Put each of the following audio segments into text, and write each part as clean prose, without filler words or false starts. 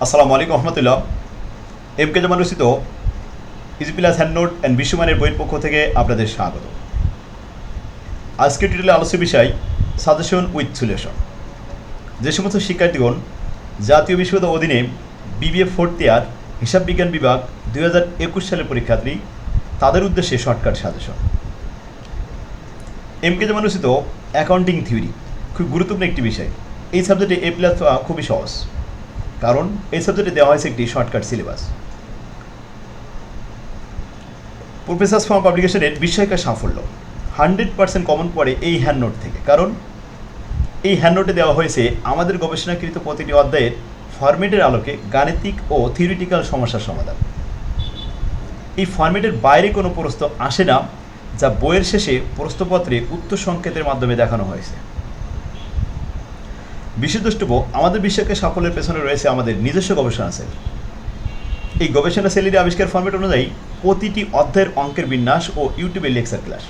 আসসালামু আলাইকুম রহমতুল্লাহ। M K জামান রচিত easy plus hand note and বিশ্বমানের বইয়ের পক্ষ থেকে আপনাদের স্বাগত। আজকের টিউটোরিয়ালে আলোচ্য বিষয় সাজেশন উইথ সলিউশন। যে সমস্ত শিক্ষার্থীগণ জাতীয় বিশ্ববিদ্যালয়ের অধীনে বিবিএ ফোর্থ ইয়ার হিসাব বিজ্ঞান বিভাগ 2021 সালের পরীক্ষার্থী, তাদের উদ্দেশ্যে শর্টকাট সাজেশন। এম কে জামান রচিত অ্যাকাউন্টিং থিওরি খুব গুরুত্বপূর্ণ একটি বিষয়। এই সাবজেক্টে এ প্লাস পাওয়া খুবই সহজ, কারণ এই সাবজেক্টে দেওয়া হয়েছে একটি শর্টকাট সিলেবাস। প্রফেসার্স ফার্ম পাবলিকেশনের বিস্ময়কর সাফল্য 100% কমন পড়ে এই হ্যান্ড নোট থেকে, কারণ এই হ্যান্ড নোটে দেওয়া হয়েছে আমাদের গবেষণাকৃত প্রতিটি অধ্যায়ের ফরম্যাটের আলোকে গাণিতিক ও থিওরিটিক্যাল সমস্যার সমাধান। এই ফরম্যাটের বাইরে কোনো প্রশ্ন আসে না, যা বইয়ের শেষে প্রশ্নপত্রে উত্তর সংকেতের মাধ্যমে দেখানো হয়েছে। বিশেষ দ্রষ্টব্য, আমাদের বিস্ময়কর সাফল্যের পেছনে রয়েছে আমাদের নিজস্ব গবেষণা সেল। এই গবেষণা সেলের আবিষ্কার ফরম্যাট অনুযায়ী প্রতিটি অধ্যায়ের অঙ্কের বিন্যাস ও ইউটিউবে লেকচার ক্লাস।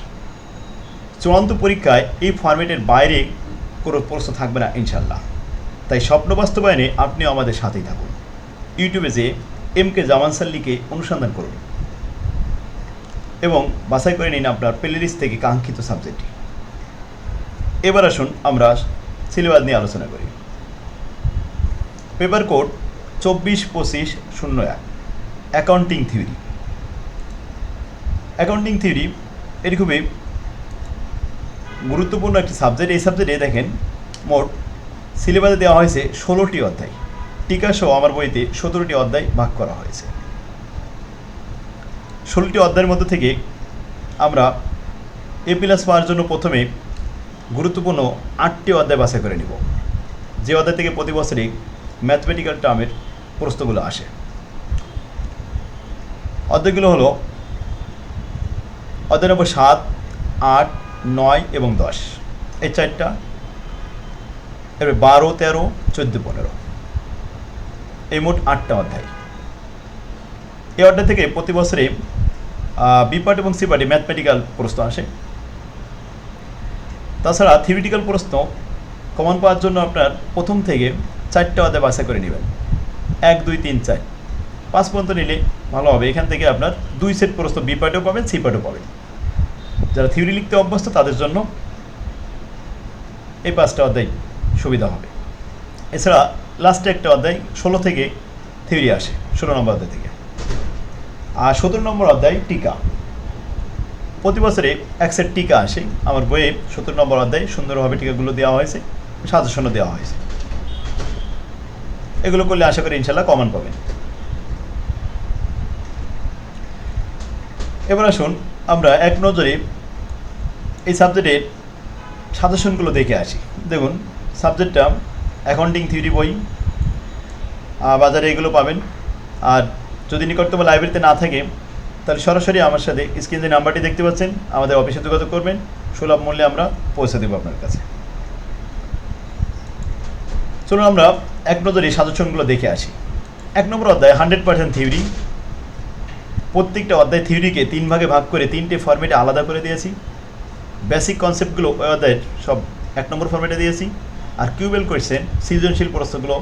চূড়ান্ত পরীক্ষায় এই ফরম্যাটের বাইরে কোনো প্রশ্ন থাকবে না ইনশাল্লাহ। তাই স্বপ্ন বাস্তবায়নে আপনিও আমাদের সাথেই থাকুন। ইউটিউবে যে এম কে জামান স্যার লিখে অনুসন্ধান করুন এবং বাছাই করে নিন আপনার প্লেলিস্ট থেকে কাঙ্ক্ষিত সাবজেক্টটি। এবার আসুন আমরা সিলেবাস নিয়ে আলোচনা করি। Paper code 24-25-01 accounting theory. Accounting theory এটি খুবই গুরুত্বপূর্ণ একটি সাবজেক্ট। এই সাবজেক্টে দেখেন মোট সিলেবাসে দেওয়া হয়েছে 16টি অধ্যায়। টিকা সহ আমার বইতে 17টি অধ্যায় ভাগ করা হয়েছে। 16টি অধ্যায়ের মধ্যে থেকে আমরা এ প্লাস পাওয়ার জন্য প্রথমে গুরুত্বপূর্ণ 8টি অধ্যায় বাছাই করে নিব, যে অধ্যায় থেকে প্রতি বছরই ম্যাথমেটিক্যাল টার্মের প্রশ্নগুলো আসে। অধ্যায়গুলো হলো অধ্যায় নম্বর 7, 8, 9 এবং 10, এই 4টা। এবার 12, 13, 14, 15, এই মোট 8টা অধ্যায়। এই অধ্যায় থেকে প্রতি বছরে বি পার্ট এবং সি পার্টে ম্যাথমেটিক্যাল প্রশ্ন আসে। তাছাড়া থিওরিটিক্যাল প্রশ্ন কমন পাওয়ার জন্য আপনার প্রথম থেকে 4টা অধ্যায় বাছাই করে নেবেন। 1, 2, 3, 4, 5 পর্যন্ত নিলে ভালো হবে। এখান থেকে আপনার 2 সেট প্রশ্ন বি পার্টেও পাবেন, সি পার্টেও পাবেন। যারা থিওরি লিখতে অভ্যস্ত তাদের জন্য এই 5টা অধ্যায় সুবিধা হবে। এছাড়া লাস্টে একটা অধ্যায় 16 থেকে থিওরি আসে, 16 নম্বর অধ্যায় থেকে। আর 17 নম্বর অধ্যায় টিকা। প্রতি বছরে এক সেট টিকা আসে। আমার বইয়ে 17 নম্বর অধ্যায় সুন্দরভাবে টিকাগুলো দেওয়া হয়েছে, সাজেশনও দেওয়া হয়েছে। এগুলো করলে আশা করি ইনশাল্লাহ কমন পাবেন। এবার আসুন আমরা এক নজরে এই সাবজেক্টের সাজেশনগুলো দেখে আসি। দেখুন, সাবজেক্টটা অ্যাকাউন্টিং থিওরি বই, বাজারে এগুলো পাবেন। আর যদি নিকটতম লাইব্রেরিতে না থাকে তাহলে সরাসরি আমার সাথে স্ক্রিনে যে নাম্বারটি দেখতে পাচ্ছেন আমাদের অফিসে যোগাযোগ করবেন, সুলভ মূল্যে আমরা পৌঁছে দেবো আপনার কাছে। চলুন আমরা এক নজরে সাজেশনগুলো দেখে আসি। 1 নম্বর অধ্যায় 100% থিওরি। প্রত্যেকটা অধ্যায় থিওরিকে 3 ভাগে ভাগ করে 3টে ফরম্যাটে আলাদা করে দিয়েছি। বেসিক কনসেপ্টগুলো ওই অধ্যায়ের সব 1 নম্বর ফরম্যাটে দিয়েছি। আর কিউবেল কোয়েশ্চেন, সৃজনশীল প্রশ্নগুলো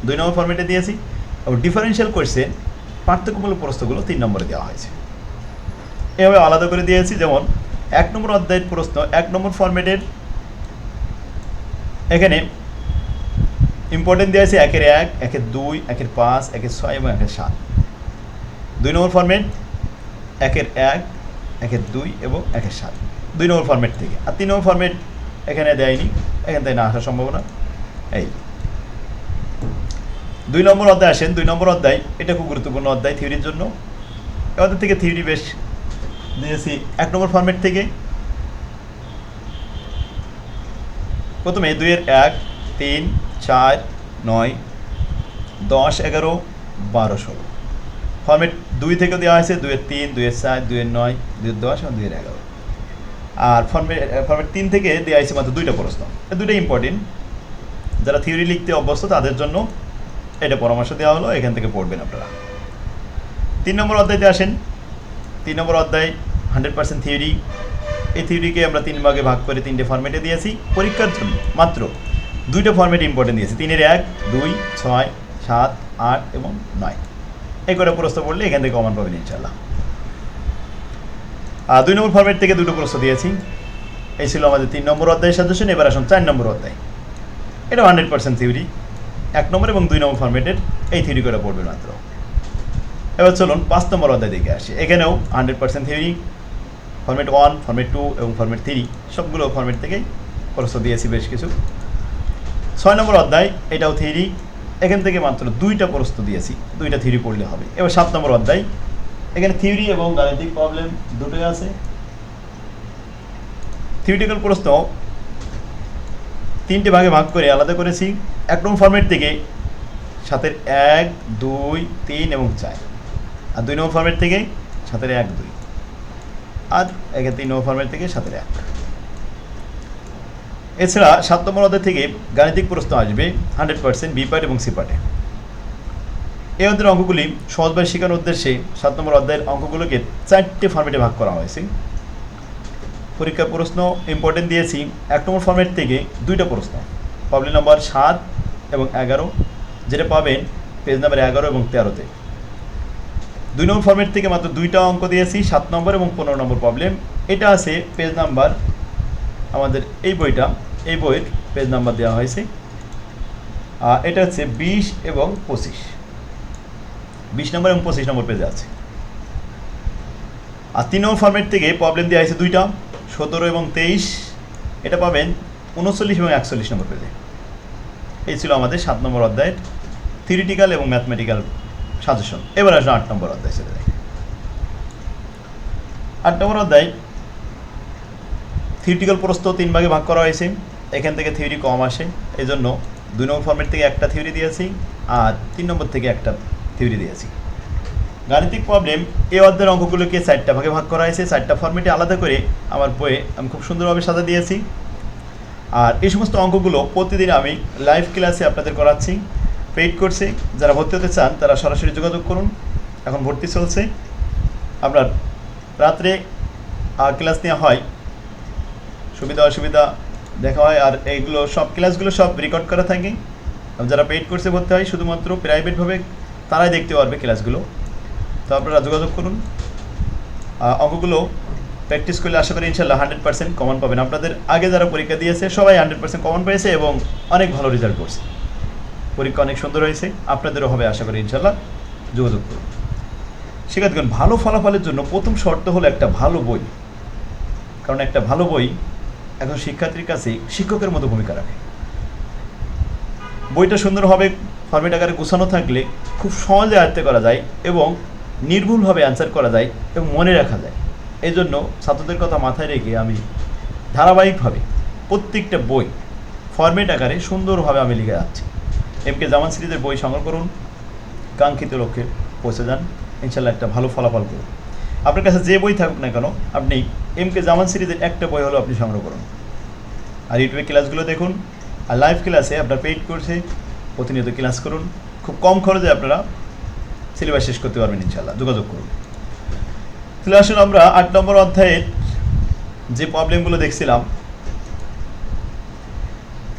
2 নম্বর ফরম্যাটে দিয়েছি। এবং ডিফারেন্সিয়াল কোয়েশ্চেন, পার্থক্যমূলক প্রশ্নগুলো 3 নম্বরে দেওয়া হয়েছে। এভাবে আলাদা করে দিয়েছি। যেমন 1 নম্বর অধ্যায়ের প্রশ্ন 1 নম্বর ফরম্যাটের, এখানে ইম্পর্টেন্ট দেওয়া আছে 1-এর 1, 1-এর 2, 1-এর 5, 1-এর 6 এবং 1-এর 7। 2 নম্বর ফরম্যাট 1-এর 1, 1-এর 2 এবং 1-এর 7, 2 নম্বর ফরম্যাট থেকে। আর 3 নম্বর ফরম্যাট এখানে দেয়নি, এখান থেকে না আসার সম্ভাবনা। এই 2 নম্বর অধ্যায় আসেন। 2 নম্বর অধ্যায় এটা খুব গুরুত্বপূর্ণ অধ্যায় থিওরির জন্য। এদের থেকে থিওরি বেশ দিয়েছি। 1 নম্বর ফরম্যাট থেকে প্রথমে 2-এর 1, 3, 4, 9, 10, 11, 12, 16। ফরম্যাট 2 থেকে দেওয়া হয়েছে 2-এর 3, 2-এর 4, 2-এর 9, 2-এর 10 এবং 2-এর 11। আর ফরম্যাট 3 থেকে দেওয়া হয়েছে মাত্র 2টা প্রশ্ন। এই 2টা ইম্পর্টেন্ট। যারা থিওরি লিখতে অভ্যস্ত তাদের জন্য এটা পরামর্শ দেওয়া হলো, এখান থেকে পড়বেন আপনারা। 3 নম্বর অধ্যায়তে আসেন। 3 নম্বর অধ্যায় 100% থিওরি। এই থিওরিকে আমরা 3 ভাগে ভাগ করে 3টে ফরম্যাটে দিয়েছি। পরীক্ষার জন্য মাত্র 2টা ফরম্যাট ইম্পর্টেন্ট দিয়েছি। 3-এর 1, 2, 6, 7, 8 এবং 9। এই করে প্রশ্ন পড়লে এখান থেকে কমন পাবেন ইনশাল্লাহ। 2 নম্বর ফর্মেট থেকে দুটো প্রশ্ন দিয়েছি। এই ছিল আমাদের 3 নম্বর অধ্যায়ের সাজেশন। এবার আসুন 4 নম্বর অধ্যায়। এটা 100% থিওরি। 1 নম্বর এবং 2 নম্বর ফর্মেটের এই থিওরি করে পড়বে মাত্র। এবার চলুন 5 নম্বর অধ্যায় দেখে আসি। এখানেও 100% থিওরি। ফর্মেট 1, ফর্মেট 2 এবং ফর্মেট 3 সবগুলো ফর্মেট থেকেই প্রশ্ন দিয়েছি বেশ কিছু। 6 নম্বর অধ্যায়, এটাও থিওরি। এখান থেকে মাত্র 2টা প্রশ্ন দিয়েছি, 2টা থিওরি পড়লে হবে। এবার 7 নম্বর অধ্যায়, এখানে থিওরি এবং গাণিতিক প্রবলেম দুটোই আছে। থিওরিটিক্যাল প্রশ্ন 3টে ভাগে ভাগ করে আলাদা করেছি। 1 নম্বর ফর্মেট থেকে 7-এর 1, 2, 3 এবং 4, আর 2 নম্বর ফর্মেট থেকে 7-এর 1, 2, আর এখানে 3 নম্বর ফর্মেট থেকে 7-এর 1। এছাড়া 7 নম্বর অধ্যায় থেকে গাণিতিক প্রশ্ন আসবে 100% বি পার্ট এবং সি পার্টে। এই অধ্যায়ের অঙ্কগুলি সহজভাবে শেখানোর উদ্দেশ্যে 7 নম্বর অধ্যায়ের অঙ্কগুলোকে 4টে ফর্মেটে ভাগ করা হয়েছে। পরীক্ষার প্রশ্ন ইম্পর্টেন্ট দিয়েছি 1 নম্বর ফর্মেট থেকে 2টা প্রশ্ন, প্রবলেম নাম্বার 7 এবং 11, যেটা পাবেন পেজ নাম্বার 11 এবং 13-তে। 2 নম্বর ফর্মেট থেকে মাত্র 2টা অঙ্ক দিয়েছি, 7 নম্বর এবং 15 নম্বর প্রবলেম। এটা আছে পেজ নাম্বার, আমাদের এই বইয়ের পেজ নাম্বার দেওয়া হয়েছে। এটা হচ্ছে 20 এবং 25, 20 নম্বর এবং 25 নম্বর পেজে আছে। আর 3 নম্বর ফর্মেট থেকে প্রবলেম দেওয়া হয়েছে 2টা, 17 এবং 23, এটা পাবেন 39 এবং 41 নম্বর পেজে। এই ছিল আমাদের 7 নম্বর অধ্যায়ের থিওরিটিক্যাল এবং ম্যাথমেটিক্যাল সাজেশন। এবার আসলে 8 নম্বর অধ্যায় ছেড়ে দেয়। 8 নম্বর অধ্যায় থিওরিটিক্যাল প্রশ্ন 3 ভাগে ভাগ করা হয়েছে। এখান থেকে থিওরি কম আসে, এই জন্য 2 নম্বর ফর্মেট থেকে একটা থিওরি দিয়েছি আর 3 নম্বর থেকে একটা থিওরি দিয়েছি। গাণিতিক প্রবলেম এই অধ্যায়ের অঙ্কগুলোকে 4টা ভাগে ভাগ করা হয়েছে। 4টা ফর্মেটে আলাদা করে আমার বইয়ে আমি খুব সুন্দরভাবে সাজা দিয়েছি। আর এই সমস্ত অঙ্কগুলো প্রতিদিন আমি লাইভ ক্লাসে আপনাদের করাচ্ছি পেইড কোর্সে। যারা ভর্তি হতে চান তারা সরাসরি যোগাযোগ করুন, এখন ভর্তি চলছে। আপনার রাত্রে ক্লাস নেওয়া হয়, সুবিধা অসুবিধা দেখা হয়, আর এইগুলো সব ক্লাসগুলো সব রেকর্ড করা থাকে। যারা পেইড কোর্সে ভর্তি হয় শুধুমাত্র প্রাইভেটভাবে তারাই দেখতে পারবে ক্লাসগুলো। তো আপনারা যোগাযোগ করুন। অঙ্কগুলো প্র্যাকটিস করলে আশা করি ইনশাল্লাহ 100% কমন পাবেন। আপনাদের আগে যারা পরীক্ষা দিয়েছে সবাই 100% কমন পেয়েছে এবং অনেক ভালো রেজাল্ট করছে। পরীক্ষা অনেক সুন্দর হয়েছে, আপনাদেরও হবে আশা করি ইনশাল্লাহ। যোগাযোগ করুন। শিক্ষার্থীগণ, ভালো ফলাফলের জন্য প্রথম শর্ত হলো একটা ভালো বই। কারণ একটা ভালো বই এখন শিক্ষার্থীর কাছে শিক্ষকের মতো ভূমিকা রাখে। বইটা সুন্দরভাবে ফরম্যাট আকারে গোছানো থাকলে খুব সহজে আয়ত্ত করা যায় এবং নির্ভুলভাবে অ্যান্সার করা যায় এবং মনে রাখা যায়। এই জন্য ছাত্রদের কথা মাথায় রেখে আমি ধারাবাহিকভাবে প্রত্যেকটা বই ফরম্যাট আকারে সুন্দরভাবে আমি লিখে যাচ্ছি। এমকে জামান সিরিজের বই সংগ্রহ করুন, কাঙ্ক্ষিত লক্ষ্যে পৌঁছে যান, ইনশাল্লাহ একটা ভালো ফলাফল করুন। আপনার কাছে যে বই থাকুক না কেন, আপনি এমকে জামান সিরিজের একটা বই হলেও আপনি সংগ্রহ করুন। আর ইউটিউবে ক্লাসগুলো দেখুন, আর লাইভ ক্লাসে আপনার পেইড কোর্সে প্রতিনিয়ত ক্লাস করুন। খুব কম খরচে আপনারা সিলেবাস শেষ করতে পারবেন ইনশাল্লাহ। যোগাযোগ করুন। তাহলে আসুন আমরা 8 নম্বর অধ্যায়ের যে প্রবলেমগুলো দেখছিলাম,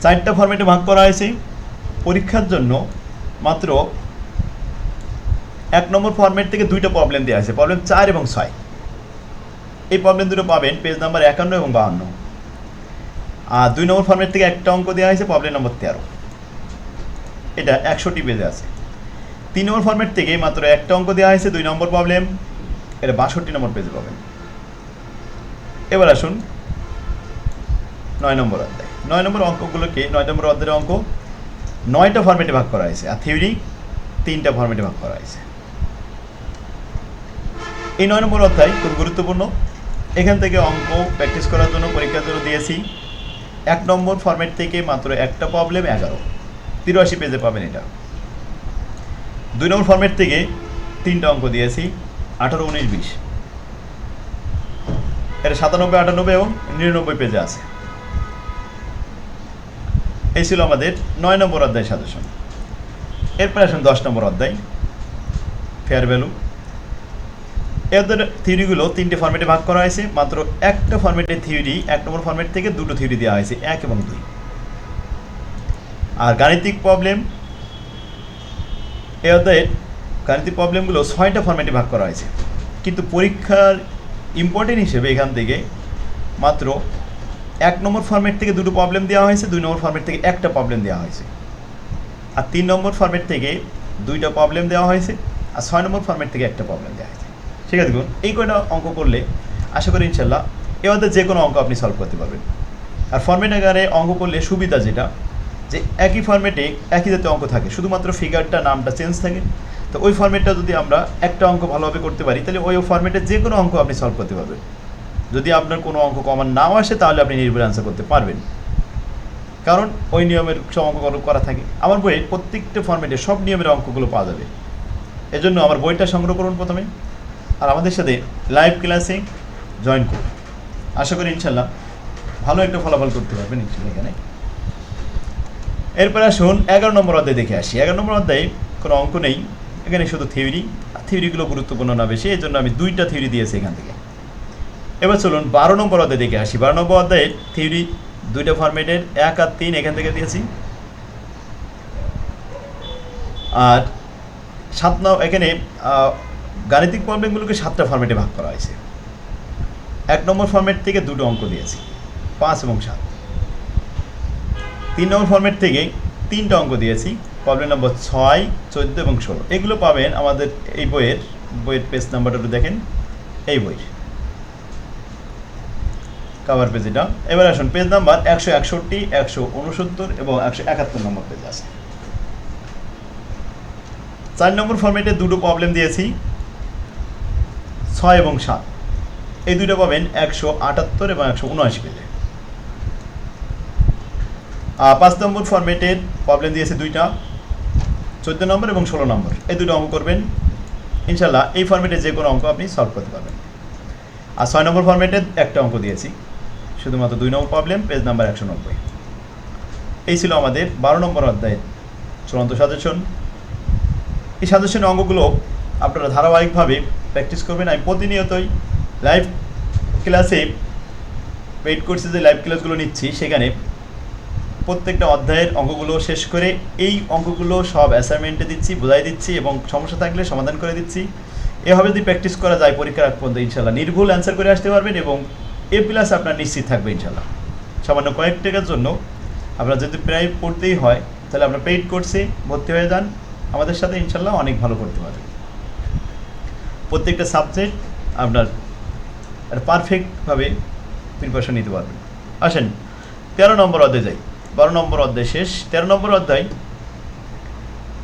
4টা ফরম্যাটে ভাগ করা হয়েছে। পরীক্ষার জন্য মাত্র 1 নম্বর ফরম্যাট থেকে 2টা প্রবলেম দেওয়া আছে, প্রবলেম 4 এবং 6। এই প্রবলেম দুটো পাবেন পেজ নাম্বার 51 এবং 52। আর 2 নম্বর ফরম্যাট থেকে একটা অঙ্ক দেওয়া হয়েছে, প্রবলেম নম্বর 13, এটা 100টি পেজে আছে। 3 নম্বর ফরম্যাট থেকে মাত্র একটা অঙ্ক দেওয়া হয়েছে, 2 নম্বর প্রবলেম, এটা 62 নম্বর পেজে পাবেন। এবার আসুন 9 নম্বর অধ্যায়। 9 নম্বর অঙ্কগুলোকে 9 নম্বর অধ্যায়ের অঙ্ক 9টা ফরম্যাটে ভাগ করা হয়েছে, আর থিওরি 3টা ফরম্যাটে ভাগ করা হয়েছে। এই 9 নম্বর অধ্যায় খুব গুরুত্বপূর্ণ। এখান থেকে অঙ্ক প্র্যাকটিস করার জন্য পরীক্ষার জন্য দিয়েছি। 1 নম্বর ফরম্যাট থেকে মাত্র একটা প্রবলেম 11, 83 পেজে পাবেন এটা। 2 নম্বর ফরম্যাট থেকে 3টা অঙ্ক দিয়েছি, 18, 19, 20, এটা 97, 98 এবং 99 পেজে আছে। এই ছিল আমাদের 9 নম্বর অধ্যায় সাজেশন। এরপর আসুন 10 নম্বর অধ্যায়, ফেয়ার ভ্যালু। এদের থিওরিগুলো 3টে ফরম্যাটে ভাগ করা হয়েছে। মাত্র একটা ফরম্যাটের থিওরি, 1 নম্বর ফরম্যাট থেকে 2টো থিওরি দেওয়া হয়েছে, 1 এবং 2। আর গাণিতিক প্রবলেম এই অধ্যায়ের গাণিতিক প্রবলেমগুলো 6টা ফরম্যাটে ভাগ করা হয়েছে, কিন্তু পরীক্ষার ইম্পর্টেন্ট হিসেবে এখান থেকে মাত্র 1 নম্বর ফরম্যাট থেকে 2টো প্রবলেম দেওয়া হয়েছে, 2 নম্বর ফরম্যাট থেকে একটা প্রবলেম দেওয়া হয়েছে, আর 3 নম্বর ফরম্যাট থেকে 2টা প্রবলেম দেওয়া হয়েছে, আর 6 নম্বর ফরম্যাট থেকে একটা প্রবলেম দেওয়া হয়েছে। ঠিক আছে, দেখুন এই কয়টা অঙ্ক করলে আশা করি ইনশাল্লাহ এ অধ্যায়ে যে কোনো অঙ্ক আপনি সলভ করতে পারবেন। আর ফরম্যাট আকারে অঙ্ক করলে সুবিধা যেটা, যে একই ফরম্যাটে একই জাতীয় অঙ্ক থাকে, শুধুমাত্র ফিগারটা নামটা চেঞ্জ থাকে। তো ওই ফরম্যাটটা যদি আমরা একটা অঙ্ক ভালোভাবে করতে পারি, তাহলে ওই ফরম্যাটে যে কোনো অঙ্ক আপনি সলভ করতে পারবেন। যদি আপনার কোনো অঙ্ক কমন নাও আসে, তাহলে আপনি নির্ভুল অ্যান্সার করতে পারবেন, কারণ ওই নিয়মের সব অঙ্ক করা থাকে। আমার বইয়ে প্রত্যেকটা ফরম্যাটে সব নিয়মের অঙ্কগুলো পাওয়া যাবে। এজন্য আমার বইটা সংগ্রহ করুন প্রথমে, আর আমাদের সাথে লাইভ ক্লাসে জয়েন করুন। আশা করি ইনশাল্লাহ ভালো একটা ফলাফল করতে পারবেন ইনশাল্লাহ এখানে। এরপর আসুন 11 নম্বর অধ্যায় দেখে আসি। 11 নম্বর অধ্যায়ে কোনো অঙ্ক নেই, এখানে শুধু থিওরি। থিওরিগুলো গুরুত্বপূর্ণ না বেশি, এই জন্য আমি 2টা থিওরি দিয়েছি এখান থেকে। এবার চলুন 12 নম্বর অধ্যায় দেখে আসি। 12 নম্বর অধ্যায়ের থিওরি 2টা ফরম্যাটের 1 আর 3 এখান থেকে দিয়েছি, আর এখানে গাণিতিক প্রবলেমগুলোকে 7টা ফরম্যাটে ভাগ করা হয়েছে। 1 নম্বর ফরম্যাট থেকে 2টো অঙ্ক দিয়েছি, 5 এবং 7। 3 নম্বর ফরম্যাট থেকে 3টা অঙ্ক দিয়েছি, প্রবলেম নম্বর 6, 14 এবং 16। এগুলো পাবেন আমাদের এই বইয়ের পেজ নাম্বারটা একটু দেখেন, এই বইয়ের কভার পেজ এটা। এবার আসুন পেজ নাম্বার 161, 169 এবং 171 নম্বর পেজ আছে। 4 নম্বর ফরম্যাটে 2টো প্রবলেম দিয়েছি, 6 এবং 7। এই 2টা পাবেন 178 এবং 179 পেজে। 5 নম্বর ফরম্যাটের প্রবলেম দিয়েছে 2টা, 14 নম্বর এবং 16 নম্বর। এই 2টো অঙ্ক করবেন ইনশাল্লাহ, এই ফরম্যাটে যে কোনো অঙ্ক আপনি সলভ করতে পারবেন। আর 6 নম্বর ফরম্যাটে একটা অঙ্ক দিয়েছি, শুধুমাত্র 2 নম্বর প্রবলেম, পেজ নাম্বার 190। এই ছিল আমাদের 12 নম্বর অধ্যায়ের চূড়ান্ত সাজেশন। এই সাজেশনের অঙ্কগুলো আপনারা ধারাবাহিকভাবে প্র্যাকটিস করবেন। আমি প্রতিনিয়তই লাইভ ক্লাসে পেইড কোর্সে যে লাইভ ক্লাসগুলো নিচ্ছি, সেখানে প্রত্যেকটা অধ্যায়ের অঙ্কগুলো শেষ করে এই অঙ্কগুলো সব অ্যাসাইনমেন্টে দিচ্ছি, বোঝাই দিচ্ছি এবং সমস্যা থাকলে সমাধান করে দিচ্ছি। এভাবে যদি প্র্যাকটিস করা যায়, পরীক্ষার আগ পর্যন্ত ইনশাল্লাহ নির্ভুল অ্যান্সার করে আসতে পারবেন এবং A+ আপনার নিশ্চিত থাকবে ইনশাল্লাহ। সামান্য কয়েক টাকার জন্য আপনার যদি প্রায় পড়তেই হয়, তাহলে আপনার পেইড কোর্সে ভর্তি হয়ে যান আমাদের সাথে, ইনশাল্লাহ অনেক ভালো করতে পারবেন। প্রত্যেকটা সাবজেক্ট আপনার পারফেক্টভাবে প্রিপারেশন নিতে পারবেন। আসেন 13 নম্বর অধ্যায়ে যাই। 12 নম্বর অধ্যায় শেষ। 13 নম্বর অধ্যায়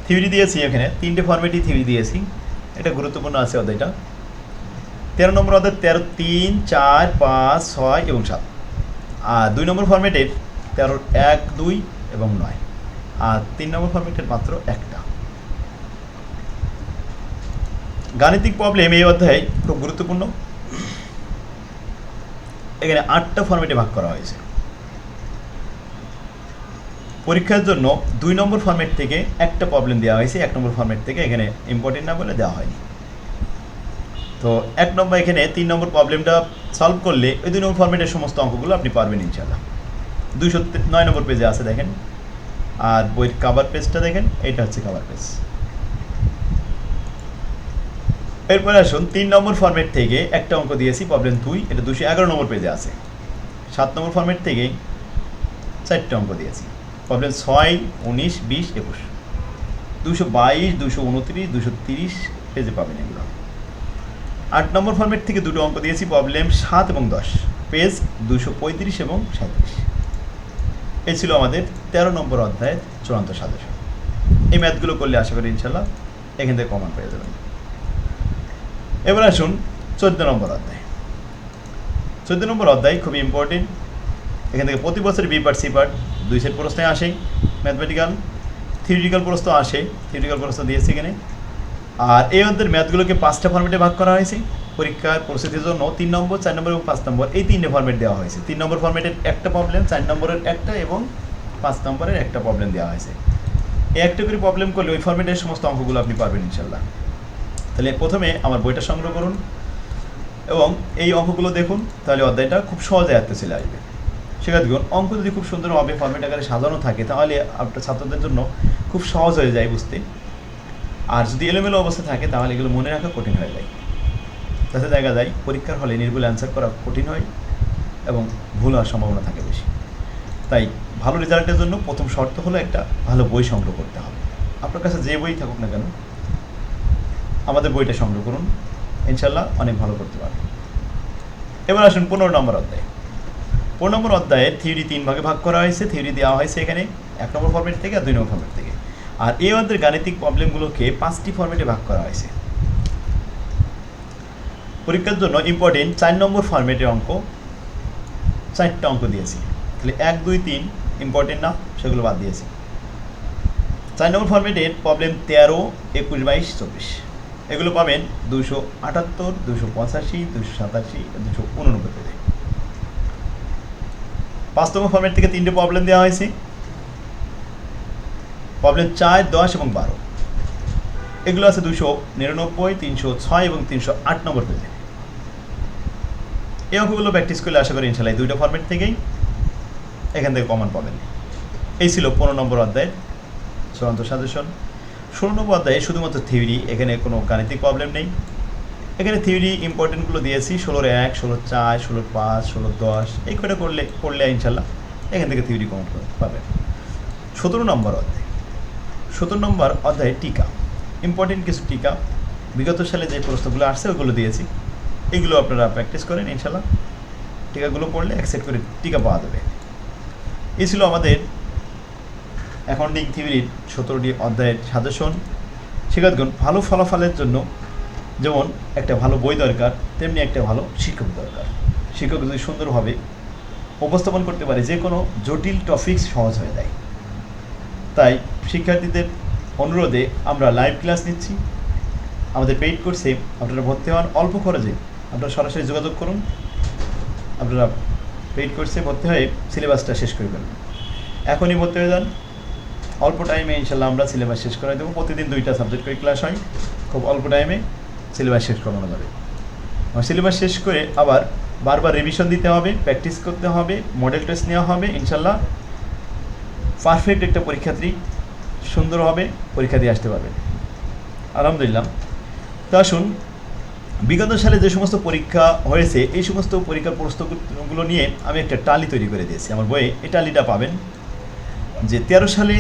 থিওরি দিয়েছি, এখানে 3টে ফরম্যাটই থিওরি দিয়েছি, এটা গুরুত্বপূর্ণ আছে অধ্যায়টা। 13 নম্বর অধ্যায় 13, 3, 4, 5, 6 এবং 7। আর 2 নম্বর ফরম্যাটের 13, 1, 2 এবং 9। আর 3 নম্বর ফরম্যাটের মাত্র একটা। গাণিতিক প্রবলেম এই অধ্যায় খুব গুরুত্বপূর্ণ। এখানে 8টা ফরম্যাটে ভাগ করা হয়েছে। পরীক্ষার জন্য 2 নম্বর ফরম্যাট থেকে একটা প্রবলেম দেওয়া হয়েছে, 1 নম্বর ফরম্যাট থেকে এখানে ইম্পর্টেন্ট না বলে দেওয়া হয়নি। তো 1 নম্বর এখানে 3 নম্বর প্রবলেমটা সলভ করলে ওই 2 নম্বর ফরম্যাটের সমস্ত অঙ্কগুলো আপনি পারবেন ইনশাল্লাহ। 209 নম্বর পেজে আছে দেখেন, আর বইয়ের কভার পেজটা দেখেন, এটা হচ্ছে কভার পেজ। এরপর আসুন 3 নম্বর ফরম্যাট থেকে একটা অঙ্ক দিয়েছি, প্রবলেম 2, এটা 211 নম্বর পেজে আছে। 7 নম্বর ফরম্যাট থেকে 4টে অঙ্ক দিয়েছি, প্রবলেম 6, 19, 20, 21, 222, 229, 230 পেজে পাবেন এগুলো। 8 নম্বর ফরম্যাট থেকে 2টো অঙ্ক দিয়েছি, প্রবলেম 7 এবং 10, পেজ 235 এবং 37। এই ছিল আমাদের 13 নম্বর অধ্যায়ের চূড়ান্ত সাজেশন। এই ম্যাথগুলো করলে আশা করি ইনশাল্লাহ এখান থেকে কমন পেয়ে যাবেন। এবার আসুন 14 নম্বর অধ্যায়। 14 নম্বর অধ্যায় খুবই ইম্পর্টেন্ট। এখান থেকে প্রতি বছর B part C part 2 set প্রশ্নে আসে, ম্যাথমেটিক্যাল থিওরিটিক্যাল প্রশ্ন আসে, থিওরিটিক্যাল প্রশ্ন দিয়েছে এখানে। আর এই অধ্যায়ের ম্যাথগুলোকে 5টা ফরম্যাটে ভাগ করা হয়েছে। পরীক্ষার প্রস্তুতির জন্য 3 নম্বর, 4 নম্বর এবং 5 নম্বর এই 3টে ফরম্যাট দেওয়া হয়েছে। 3 নম্বর ফরম্যাটের একটা প্রবলেম, 4 নম্বরের একটা এবং 5 নম্বরের একটা প্রবলেম দেওয়া হয়েছে। এই একটা করে প্রবলেম করলে ওই ফরম্যাটের সমস্ত অঙ্কগুলো আপনি পারবেন ইনশাল্লাহ। তাহলে প্রথমে আমার বইটা সংগ্রহ করুন এবং এই অঙ্কগুলো দেখুন, তাহলে অধ্যায়টা খুব সহজে আয়ত্তে চলে আসবে। শিক্ষার্থীগণ, অঙ্ক যদি খুব সুন্দরভাবে ফরম্যাট আকারে সাজানো থাকে, তাহলে আপনার ছাত্রদের জন্য খুব সহজ হয়ে যায় বুঝতে। আর যদি এলোমেলো অবস্থা থাকে তাহলে এগুলো মনে রাখা কঠিন হয়ে যায়। তাতে দেখা যায় পরীক্ষার হলে নির্ভুল অ্যান্সার করা কঠিন হয় এবং ভুল হওয়ার সম্ভাবনা থাকে বেশি। তাই ভালো রেজাল্টের জন্য প্রথম শর্ত হলো একটা ভালো বই সংগ্রহ করতে হবে। আপনার কাছে যে বই থাকুক না কেন আমাদের বইটা সংগ্রহ করুন, ইনশাল্লাহ অনেক ভালো করতে পারবেন। এবার আসুন 15 নম্বর অধ্যায়। 15 নম্বর অধ্যায়ে থিওরি 3 ভাগে ভাগ করা হয়েছে। থিওরি দেওয়া হয়েছে এখানে 1 নম্বর ফরম্যাট থেকে আর 2 নম্বর ফরম্যাট থেকে। আর এই অধ্যায়ের গাণিতিক প্রবলেমগুলোকে 5টি ফরম্যাটে ভাগ করা হয়েছে। পরীক্ষার জন্য ইম্পর্টেন্ট 4 নম্বর ফরম্যাটের অঙ্ক, 4টা অঙ্ক দিয়েছি। তাহলে 1, 2, 3 ইম্পর্টেন্ট না, সেগুলো বাদ দিয়েছি। 4 নম্বর ফরম্যাটের প্রবলেম 13, 21, 22, 24 এগুলো পাবেন 278, 285, 287, 289 পেজে। 5 নম্বর ফরম্যাট থেকে 3টে প্রবলেম দেওয়া হয়েছে। প্রবলেম 4, 10 এবং 12 এগুলো আছে 299, 306 এবং 308 নম্বর পেজে। এই অঙ্কগুলো প্র্যাকটিস করলে আশা করি ইনশাল্লাহ এই 2টা ফরম্যাট থেকেই এখান থেকে কমন পাবেন। এই ছিল 15 নম্বর অধ্যায়ের চূড়ান্ত সাজেশন। 16 নম্বর অধ্যায়ে শুধুমাত্র থিওরি, এখানে কোনো গাণিতিক প্রবলেম নেই। এখানে থিওরি ইম্পর্টেন্টগুলো দিয়েছি 16-1, 16-4, 16-5, 16-10 এই কটা পড়লে ইনশাল্লাহ এখান থেকে থিওরি কমন পাবেন। 17 নম্বর অধ্যায়। 17 নম্বর অধ্যায়ে টিকা, ইম্পর্টেন্ট কিছু টিকা বিগত সালে যে প্রশ্নগুলো আসছে ওগুলো দিয়েছি। এগুলো আপনারা প্র্যাকটিস করেন, ইনশাল্লাহ টিকাগুলো পড়লে অ্যাকসেপ্ট করে টিকা পাওয়া যাবে। এই ছিল আমাদের অ্যাকাউন্টিং থিওরির 17টি অধ্যায়ের সাজেশন। শিক্ষার্থীগণ, ভালো ফলাফলের জন্য যেমন একটা ভালো বই দরকার, তেমনি একটা ভালো শিক্ষক দরকার। শিক্ষক যদি সুন্দরভাবে উপস্থাপন করতে পারে যে কোনো জটিল টপিকস সহজ হয়ে যায়। তাই শিক্ষার্থীদের অনুরোধে আমরা লাইভ ক্লাস নিচ্ছি। আমাদের পেইড কোর্সে আপনারা ভর্তি হন অল্প খরচে। আপনারা সরাসরি যোগাযোগ করুন, আপনারা পেইড কোর্সে ভর্তি হয়ে সিলেবাসটা শেষ করে ফেলুন। এখনই ভর্তি হয়ে যান, অল্প টাইমে ইনশাল্লাহ আমরা সিলেবাস শেষ করে দেবো। প্রতিদিন 2টা সাবজেক্ট করে ক্লাস হয়, খুব অল্প টাইমে সিলেবাস শেষ করানো যাবে। সিলেবাস শেষ করে আবার বারবার রিভিশন দিতে হবে, প্র্যাকটিস করতে হবে, মডেল টেস্ট নেওয়া হবে। ইনশাল্লাহ পারফেক্ট একটা পরীক্ষার্থী সুন্দরভাবে পরীক্ষা দিয়ে আসতে পারবে আলহামদুলিল্লাহ। তো আসুন, বিগত সালে যে সমস্ত পরীক্ষা হয়েছে এই সমস্ত পরীক্ষার প্রশ্নগুলো নিয়ে আমি একটা টালি তৈরি করে দিয়েছি আমার বইয়ে। এই টালিটা পাবেন যে 13 সালে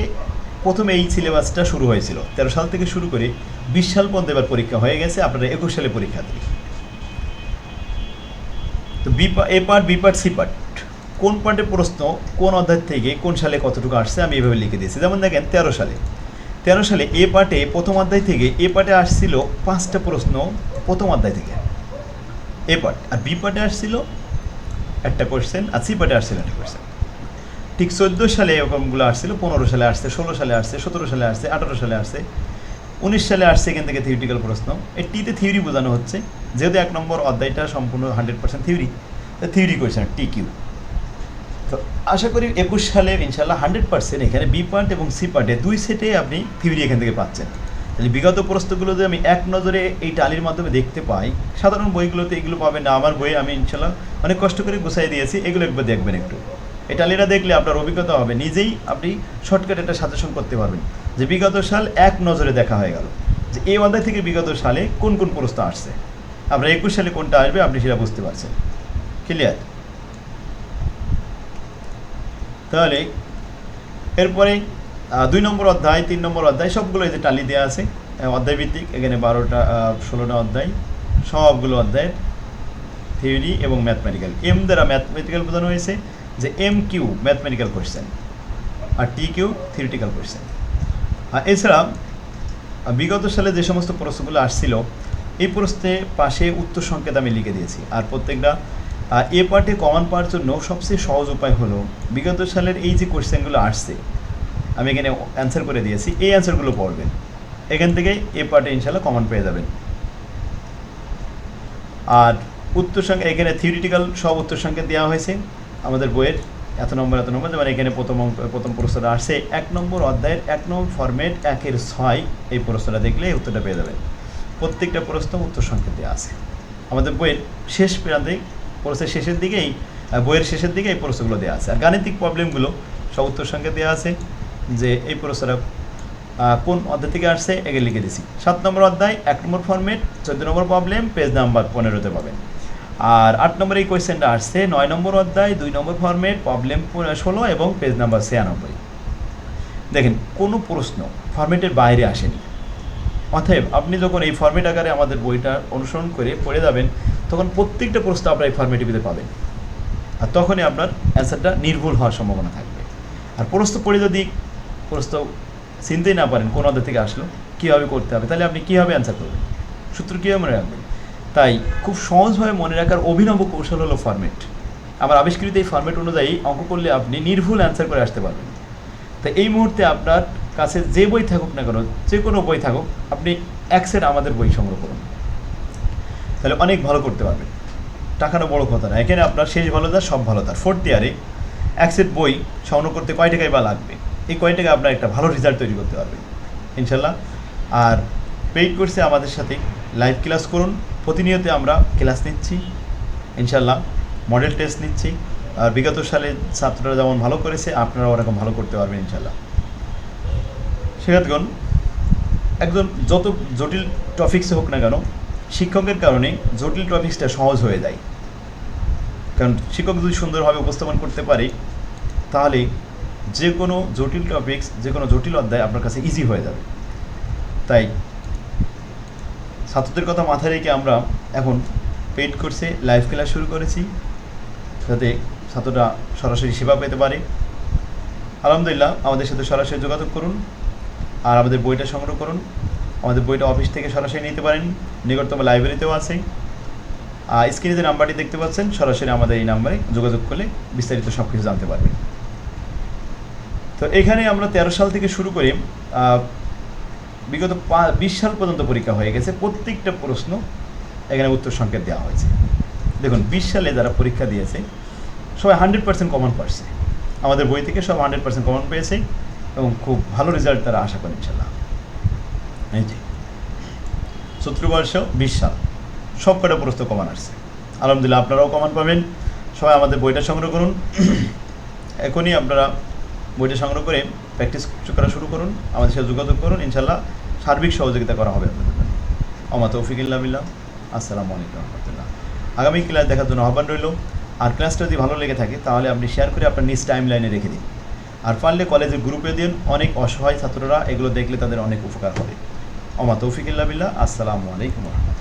প্রথমে এই সিলেবাসটা শুরু হয়েছিল। 13 সাল থেকে শুরু করে 20 সাল পর্যন্ত এবার পরীক্ষা হয়ে গেছে। আপনারা 21 সালে পরীক্ষা দিন। তো A part, B part, C part কোন পার্টের প্রশ্ন কোন অধ্যায় থেকে কোন সালে কতটুকু আসছে আমি এভাবে লিখে দিয়েছি। যেমন দেখেন 13 সালে এ পার্টে প্রথম অধ্যায় থেকে এ পার্টে আসছিল 5টা প্রশ্ন প্রথম অধ্যায় থেকে এ পার্ট, আর বি পার্টে আসছিল একটা কোয়েশ্চেন, আর সি পার্টে আসছিল একটা কোয়েশ্চেন। ঠিক 14 সালে এরকমগুলো আসছিল, 15 সালে আসছে, 16 সালে আসছে, 17 সালে আসছে, 18 সালে আসছে, 19 সালে আসছে এখান থেকে থিওরিটিক্যাল প্রশ্ন। এই টিতে থিওরি বোঝানো হচ্ছে, যেহেতু 1 নম্বর অধ্যায়টা সম্পূর্ণ 100% থিওরি কোয়েশ্চেন টি কিউ। তো আশা করি 21 সালে ইনশাল্লাহ 100% এখানে বি পার্ট এবং সি পার্টে 2 সেটে আপনি থিওরি এখান থেকে পাচ্ছেন। তাহলে বিগত প্রশ্নগুলো যদি আমি এক নজরে এই টালির মাধ্যমে দেখতে পাই, সাধারণ বইগুলোতে এগুলো পাবেন না। আমার বইয়ে আমি ইনশাল্লাহ অনেক কষ্ট করে গুছাই দিয়েছি, এগুলো একবার দেখবেন একটু। এই টালিটা দেখলে আপনার অভিজ্ঞতা হবে, নিজেই আপনি শর্টকাট একটা সাজেশন করতে পারবেন যে বিগত সাল এক নজরে দেখা হয়ে গেল যে এই অধ্যায় থেকে বিগত সালে কোন কোন প্রশ্ন আসছে। আপনার 21 সালে কোনটা আসবে আপনি সেটা বুঝতে পারছেন। ক্লিয়ার? তাহলে এরপরে 2 নম্বর অধ্যায়, 3 নম্বর অধ্যায় সবগুলো এই যে টালি দেওয়া আছে অধ্যায় ভিত্তিক। এখানে 16টা অধ্যায়, সবগুলো অধ্যায়ের থিওরি এবং ম্যাথমেটিক্যাল। এম দ্বারা ম্যাথমেটিক্যাল বোঝানো হয়েছে যে MQ ম্যাথমেটিক্যাল কোয়েশ্চেন আর TQ থিওরিটিক্যাল কোয়েশ্চেন। আর এছাড়া বিগত সালে যে সমস্ত প্রশ্নগুলো আসছিল এই প্রশ্নে পাশে উত্তর সংকেত আমি লিখে দিয়েছি। আর প্রত্যেকটা এ পার্টে কমন পাওয়ার জন্য সবচেয়ে সহজ উপায় হলো বিগত সালের এই যে কোয়েশ্চেনগুলো আসছে আমি এখানে অ্যান্সার করে দিয়েছি, এই অ্যান্সারগুলো পড়বেন। এখান থেকে এ পার্টে ইনশাল্লাহ কমন পেয়ে যাবেন। আর উত্তর সংখ্যা এখানে থিওরিটিক্যাল সব উত্তর সংখ্যা দেওয়া হয়েছে আমাদের বইয়ের এত নম্বর। যেমন এখানে প্রথম প্রশ্নটা আসছে 1 নম্বর অধ্যায়ের 1 নম্বর ফরম্যাট 1/6 এই প্রশ্নটা দেখলে উত্তরটা পেয়ে যাবেন। প্রত্যেকটা প্রশ্ন উত্তর সংখ্যা দেওয়া আছে আমাদের বইয়ের শেষ প্রান্তে, কোর্সের শেষের দিকেই, বইয়ের শেষের দিকে এই প্রশ্নগুলো দেওয়া আছে। আর গাণিতিক প্রবলেমগুলো সব উত্তর সংখ্যা দেওয়া আছে যে এই প্রশ্নটা কোন অধ্যায় থেকে আসছে এগুলো লিখে দিছি। 7 নম্বর অধ্যায় 1 নম্বর ফরম্যাট 14 নম্বর প্রবলেম পেজ নাম্বার 15-তে পাবেন। আর 8 নম্বর এই কোয়েশ্চেনটা আসছে 9 নম্বর অধ্যায় 2 নম্বর ফরম্যাট প্রবলেম 16 এবং পেজ নাম্বার 96। দেখেন কোনো প্রশ্ন ফরম্যাটের বাইরে আসেনি। অতএব আপনি যখন এই ফরম্যাট আকারে আমাদের বইটা অনুসরণ করে পড়ে যাবেন তখন প্রত্যেকটা প্রশ্ন আপনার এই ফরম্যাটের ভিতরে পাবেন, আর তখনই আপনার অ্যান্সারটা নির্ভুল হওয়ার সম্ভাবনা থাকবে। আর প্রশ্ন পড়ে যদি প্রশ্ন চিনতেই না পারেন কোন অধ্যায় থেকে আসলো, কীভাবে করতে হবে, তাহলে আপনি কীভাবে অ্যান্সার করবেন, সূত্র কীভাবে মনে রাখবেন? তাই খুব সহজভাবে মনে রাখার অভিনব কৌশল হলো ফরম্যাট। আমার আবিষ্কৃত এই ফরম্যাট অনুযায়ী অঙ্ক করলে আপনি নির্ভুল অ্যান্সার করে আসতে পারবেন। তাই এই মুহূর্তে আপনার কাছে যে বই থাকুক না কেন, যে কোনো বই থাকুক, আপনি এক সেট আমাদের বই সংগ্রহ করুন, তাহলে অনেক ভালো করতে পারবেন। টাকাটা বড় কথা না, এখানে আপনার শেষ ভালো তার সব ভালো তার। 4th ইয়ারে এক সেট বই সংগ্রহ করতে কয় টাকাই বা লাগবে, এই কয় টাকা আপনার একটা ভালো রেজাল্ট তৈরি করতে পারবেন ইনশাল্লাহ। আর পেইড কোর্সে আমাদের সাথে লাইভ ক্লাস করুন, প্রতিনিয়ত আমরা ক্লাস নিচ্ছি ইনশাল্লাহ, মডেল টেস্ট নিচ্ছি। আর বিগত সালে ছাত্ররা যেমন ভালো করেছে আপনারাও ওরকম ভালো করতে পারবেন ইনশাল্লাহ। শিক্ষার্থীগণ, একজন যত জটিল টপিক্সে হোক না কেন, শিক্ষকের কারণে জটিল টপিক্সটা সহজ হয়ে যায়। কারণ শিক্ষক যদি সুন্দরভাবে উপস্থাপন করতে পারে তাহলে যে কোনো জটিল টপিক্স, যে কোনো জটিল অধ্যায় আপনার কাছে ইজি হয়ে যাবে। তাই ছাত্রদের কথা মাথায় রেখে আমরা এখন পেইড কোর্সে লাইভ ক্লাস শুরু করেছি, যাতে ছাত্ররা সরাসরি সেবা পেতে পারে। আলহামদুলিল্লাহ, আমাদের সাথে সরাসরি যোগাযোগ করুন আর আমাদের বইটা সংগ্রহ করুন। আমাদের বইটা অফিস থেকে সরাসরি নিতে পারেন, নিকটতম লাইব্রেরিতেও আছে। স্ক্রিনে যে নাম্বারটি দেখতে পাচ্ছেন, সরাসরি আমাদের এই নাম্বারে যোগাযোগ করলে বিস্তারিত সব কিছু জানতে পারবেন। তো এখানে আমরা 13 সাল থেকে শুরু করে বিগত 20 সাল পর্যন্ত পরীক্ষা হয়ে গেছে, প্রত্যেকটা প্রশ্ন এখানে উত্তর সংকেত দেওয়া হয়েছে। দেখুন 20 সালে যারা পরীক্ষা দিয়েছে সবাই 100% কমন পাচ্ছে, আমাদের বই থেকে সব 100% কমন পেয়েছে এবং খুব ভালো রেজাল্ট তারা আশা করেন ইনশাল্লাহ। এই যে 17 বর্ষ 20 সাল সব কটা প্রশ্ন কমন আসছে, আলহামদুলিল্লাহ আপনারাও কমন পাবেন। সবাই আমাদের বইটা সংগ্রহ করুন, এখনই আপনারা বইটা সংগ্রহ করে প্র্যাকটিস করা শুরু করুন, আমাদের সাথে যোগাযোগ করুন, ইনশাল্লাহ সার্বিক সহযোগিতা করা হবে আপনাদের জন্য। আমা তৌফিক ইল্লা বিল্লাহ। আসসালামু আলাইকুম রহমতুল্লাহ। আগামী ক্লাস দেখার জন্য আহ্বান রইল। আর ক্লাসটা যদি ভালো লেগে থাকে তাহলে আপনি শেয়ার করে আপনার নিজ টাইম লাইনে রেখে দিন, আর পারলে কলেজের গ্রুপে দিন। অনেক অসহায় ছাত্ররা এগুলো দেখলে তাদের অনেক উপকার হবে। আমা তৌফিক ইল্লা বিল্লাহ। আসসালামু আলাইকুম রহমতুল্লাহ।